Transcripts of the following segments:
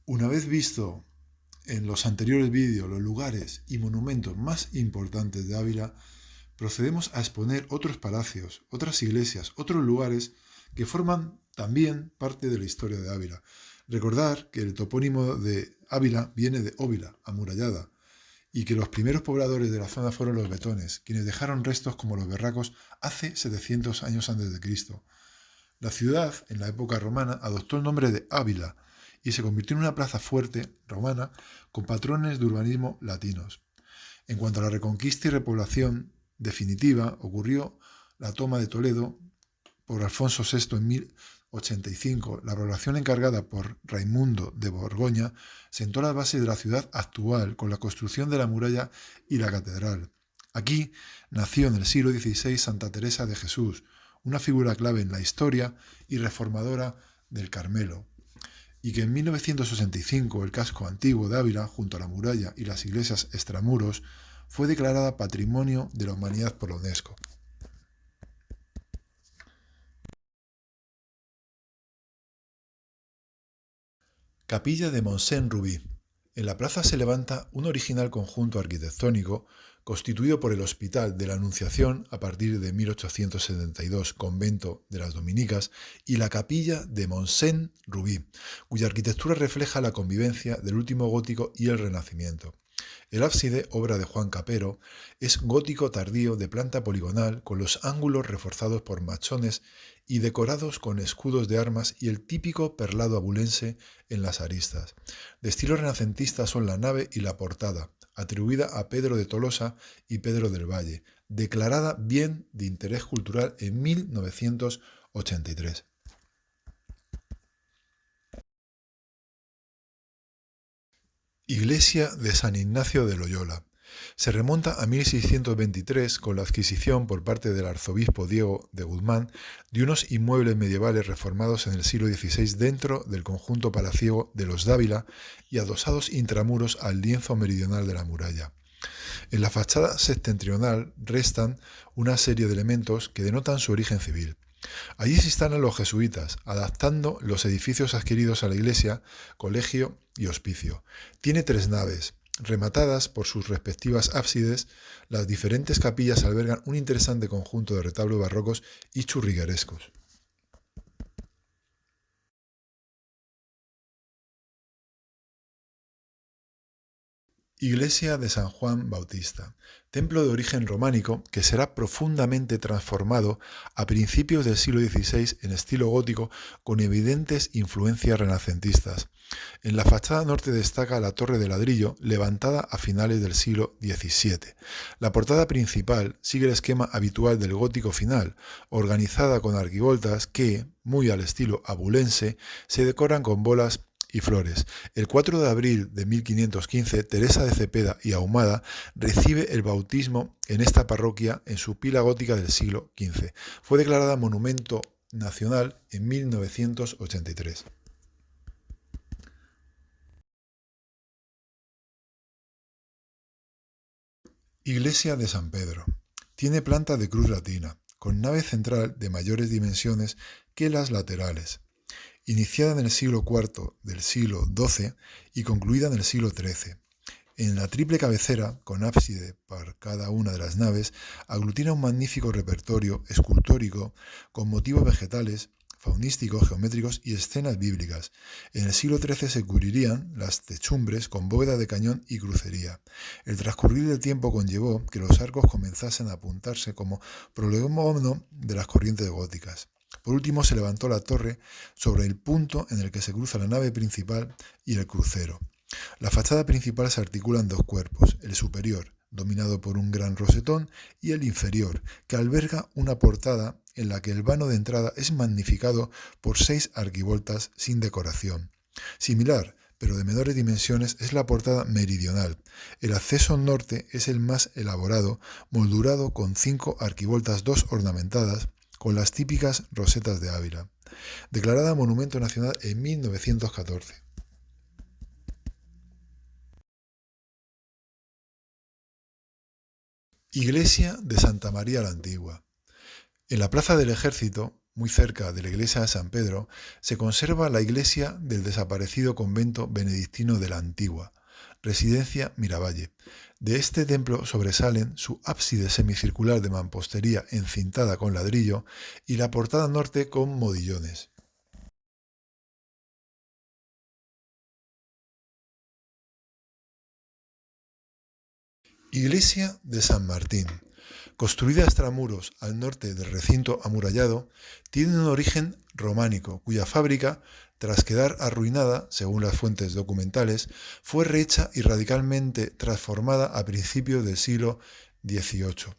Una vez visto en los anteriores vídeos los lugares y monumentos más importantes de Ávila, procedemos a exponer otros palacios, otras iglesias, otros lugares que forman también parte de la historia de Ávila. Recordar que el topónimo de Ávila viene de Óvila, amurallada, y que los primeros pobladores de la zona fueron los betones, quienes dejaron restos como los berracos hace 700 años antes de Cristo. La ciudad, en la época romana, adoptó el nombre de Ávila y se convirtió en una plaza fuerte romana con patrones de urbanismo latinos. En cuanto a la reconquista y repoblación definitiva, ocurrió la toma de Toledo por Alfonso VI en 1085. La población encargada por Raimundo de Borgoña sentó las bases de la ciudad actual con la construcción de la muralla y la catedral. Aquí nació en el siglo XVI Santa Teresa de Jesús, una figura clave en la historia y reformadora del Carmelo, y que en 1965 el casco antiguo de Ávila, junto a la muralla y las iglesias extramuros, fue declarada Patrimonio de la Humanidad por la UNESCO. Capilla de Montseny-Rubí. En la plaza se levanta un original conjunto arquitectónico constituido por el Hospital de la Anunciación a partir de 1872, convento de las Dominicas, y la Capilla de Montseny-Rubí, cuya arquitectura refleja la convivencia del último gótico y el Renacimiento. El ábside, obra de Juan Capero, es gótico tardío de planta poligonal con los ángulos reforzados por machones y decorados con escudos de armas y el típico perlado abulense en las aristas. De estilo renacentista son la nave y la portada, atribuida a Pedro de Tolosa y Pedro del Valle, declarada bien de interés cultural en 1983. Iglesia de San Ignacio de Loyola. Se remonta a 1623 con la adquisición por parte del arzobispo Diego de Guzmán de unos inmuebles medievales reformados en el siglo XVI dentro del conjunto palaciego de los Dávila y adosados intramuros al lienzo meridional de la muralla. En la fachada septentrional restan una serie de elementos que denotan su origen civil. Allí se instalan los jesuitas, adaptando los edificios adquiridos a la iglesia, colegio y hospicio. Tiene 3 naves. Rematadas por sus respectivas ábsides, las diferentes capillas albergan un interesante conjunto de retablos barrocos y churriguerescos. Iglesia de San Juan Bautista, templo de origen románico que será profundamente transformado a principios del siglo XVI en estilo gótico con evidentes influencias renacentistas. En la fachada norte destaca la torre de ladrillo levantada a finales del siglo XVII. La portada principal sigue el esquema habitual del gótico final, organizada con arquivoltas que, muy al estilo abulense, se decoran con bolas y flores. El 4 de abril de 1515, Teresa de Cepeda y Ahumada recibe el bautismo en esta parroquia en su pila gótica del siglo XV. Fue declarada Monumento Nacional en 1983. Iglesia de San Pedro. Tiene planta de cruz latina, con nave central de mayores dimensiones que las laterales. Iniciada en el siglo IV del siglo XII y concluida en el siglo XIII. En la triple cabecera, con ábside por cada una de las naves, aglutina un magnífico repertorio escultórico con motivos vegetales, faunísticos, geométricos y escenas bíblicas. En el siglo XIII se cubrirían las techumbres con bóveda de cañón y crucería. El transcurrir del tiempo conllevó que los arcos comenzasen a apuntarse como prolegómeno de las corrientes góticas. Por último se levantó la torre sobre el punto en el que se cruza la nave principal y el crucero. La fachada principal se articula en 2 cuerpos, el superior, dominado por un gran rosetón, y el inferior, que alberga una portada en la que el vano de entrada es magnificado por 6 arquivoltas sin decoración. Similar, pero de menores dimensiones, es la portada meridional. El acceso norte es el más elaborado, moldurado con 5 arquivoltas, 2 ornamentadas, con las típicas rosetas de Ávila, declarada Monumento Nacional en 1914. Iglesia de Santa María la Antigua. En la Plaza del Ejército, muy cerca de la iglesia de San Pedro, se conserva la iglesia del desaparecido convento benedictino de la Antigua, residencia Miravalle. De este templo sobresalen su ábside semicircular de mampostería encintada con ladrillo y la portada norte con modillones. Iglesia de San Martín, construida a extramuros al norte del recinto amurallado, tiene un origen románico, cuya fábrica, tras quedar arruinada, según las fuentes documentales, fue rehecha y radicalmente transformada a principios del siglo XVIII.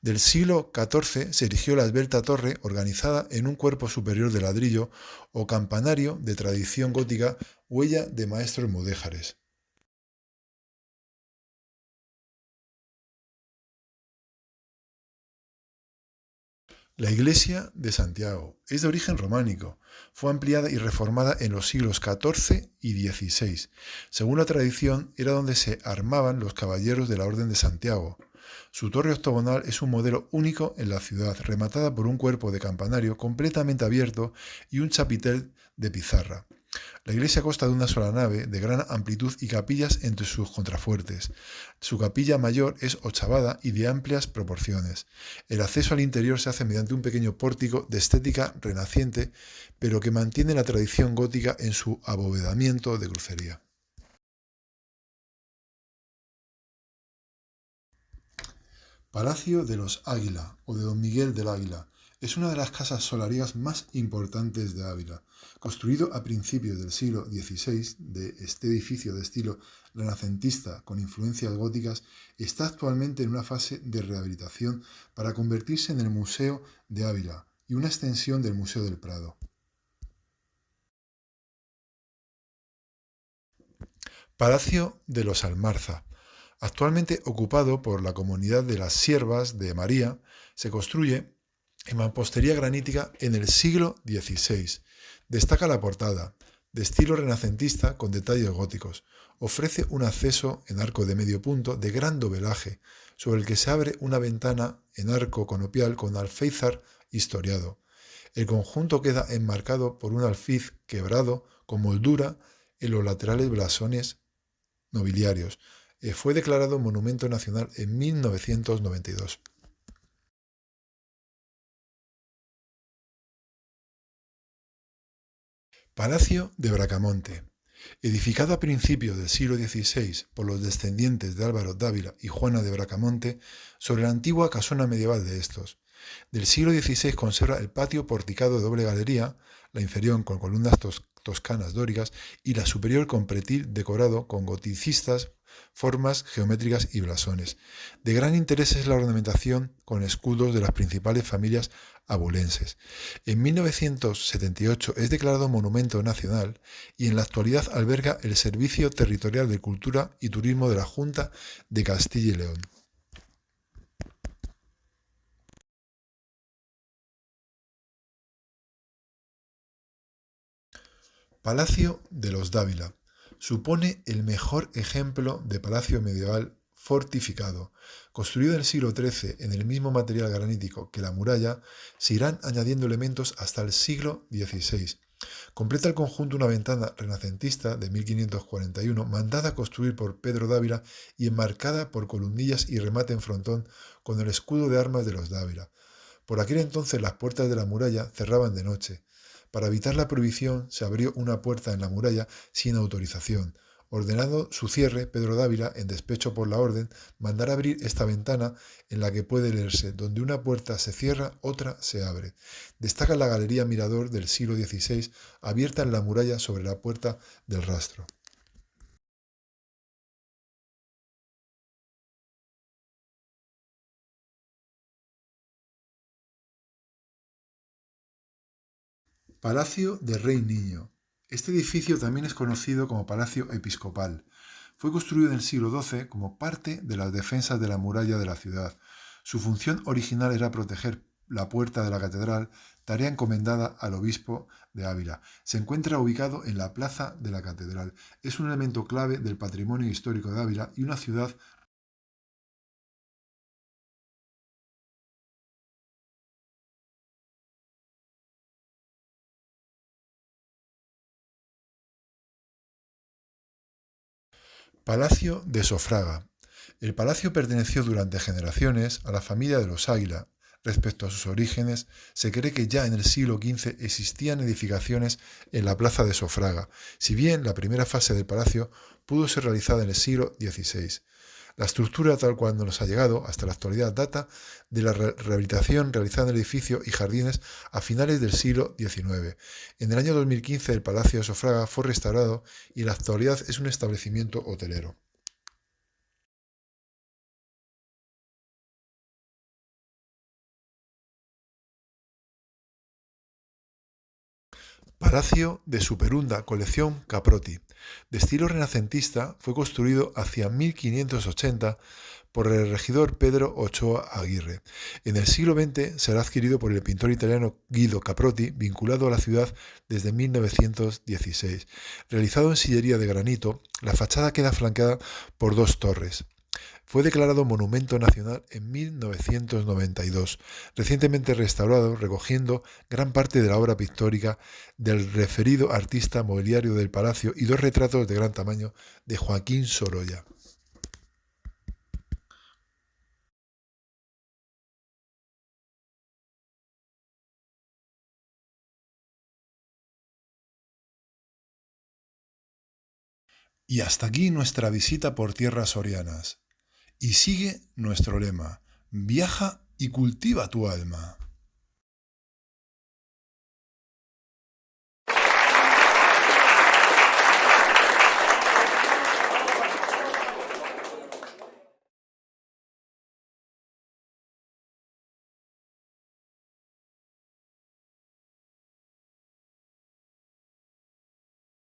Del siglo XIV se erigió la esbelta torre organizada en un cuerpo superior de ladrillo o campanario de tradición gótica, huella de maestros mudéjares. La iglesia de Santiago es de origen románico. Fue ampliada y reformada en los siglos XIV y XVI. Según la tradición, era donde se armaban los caballeros de la Orden de Santiago. Su torre octogonal es un modelo único en la ciudad, rematada por un cuerpo de campanario completamente abierto y un chapitel de pizarra. La iglesia consta de una sola nave, de gran amplitud y capillas entre sus contrafuertes. Su capilla mayor es ochavada y de amplias proporciones. El acceso al interior se hace mediante un pequeño pórtico de estética renaciente, pero que mantiene la tradición gótica en su abovedamiento de crucería. Palacio de los Águila o de Don Miguel del Águila es una de las casas solariegas más importantes de Ávila. Construido a principios del siglo XVI, este edificio de estilo renacentista con influencias góticas está actualmente en una fase de rehabilitación para convertirse en el Museo de Ávila y una extensión del Museo del Prado. Palacio de los Almarza. Actualmente ocupado por la comunidad de las Siervas de María, se construye en mampostería granítica en el siglo XVI. Destaca la portada, de estilo renacentista con detalles góticos. Ofrece un acceso en arco de medio punto de gran dovelaje, sobre el que se abre una ventana en arco conopial con alféizar historiado. El conjunto queda enmarcado por un alfiz quebrado con moldura en los laterales blasones nobiliarios. Fue declarado Monumento Nacional en 1992. Palacio de Bracamonte. Edificado a principios del siglo XVI por los descendientes de Álvaro Dávila y Juana de Bracamonte sobre la antigua casona medieval de estos. Del siglo XVI conserva el patio porticado de doble galería, la inferior con columnas toscanas dóricas y la superior con pretil decorado con goticistas, formas geométricas y blasones. De gran interés es la ornamentación con escudos de las principales familias abulenses. En 1978 es declarado Monumento Nacional y en la actualidad alberga el Servicio Territorial de Cultura y Turismo de la Junta de Castilla y León. Palacio de los Dávila. Supone el mejor ejemplo de palacio medieval fortificado. Construido en el siglo XIII en el mismo material granítico que la muralla, se irán añadiendo elementos hasta el siglo XVI. Completa el conjunto una ventana renacentista de 1541, mandada a construir por Pedro Dávila y enmarcada por columnillas y remate en frontón con el escudo de armas de los Dávila. Por aquel entonces las puertas de la muralla cerraban de noche. Para evitar la prohibición se abrió una puerta en la muralla sin autorización. Ordenado su cierre, Pedro Dávila, en despecho por la orden, mandará abrir esta ventana en la que puede leerse: donde una puerta se cierra, otra se abre. Destaca la galería mirador del siglo XVI, abierta en la muralla sobre la puerta del rastro. Palacio de Rey Niño. Este edificio también es conocido como Palacio Episcopal. Fue construido en el siglo XII como parte de las defensas de la muralla de la ciudad. Su función original era proteger la puerta de la catedral, tarea encomendada al obispo de Ávila. Se encuentra ubicado en la plaza de la catedral. Es un elemento clave del patrimonio histórico de Ávila y una ciudad Palacio de Sofraga. El palacio perteneció durante generaciones a la familia de los Águila. Respecto a sus orígenes, se cree que ya en el siglo XV existían edificaciones en la plaza de Sofraga, si bien la primera fase del palacio pudo ser realizada en el siglo XVI. La estructura tal cual nos ha llegado hasta la actualidad data de la rehabilitación realizada en el edificio y jardines a finales del siglo XIX. En el año 2015 el Palacio de Sofraga fue restaurado y en la actualidad es un establecimiento hotelero. Palacio de Superunda, colección Caprotti. De estilo renacentista, fue construido hacia 1580 por el regidor Pedro Ochoa Aguirre. En el siglo XX será adquirido por el pintor italiano Guido Caprotti, vinculado a la ciudad desde 1916. Realizado en sillería de granito, la fachada queda flanqueada por dos torres. Fue declarado Monumento Nacional en 1992, recientemente restaurado, recogiendo gran parte de la obra pictórica del referido artista mobiliario del palacio y dos retratos de gran tamaño de Joaquín Sorolla. Y hasta aquí nuestra visita por tierras sorianas. Y sigue nuestro lema: viaja y cultiva tu alma.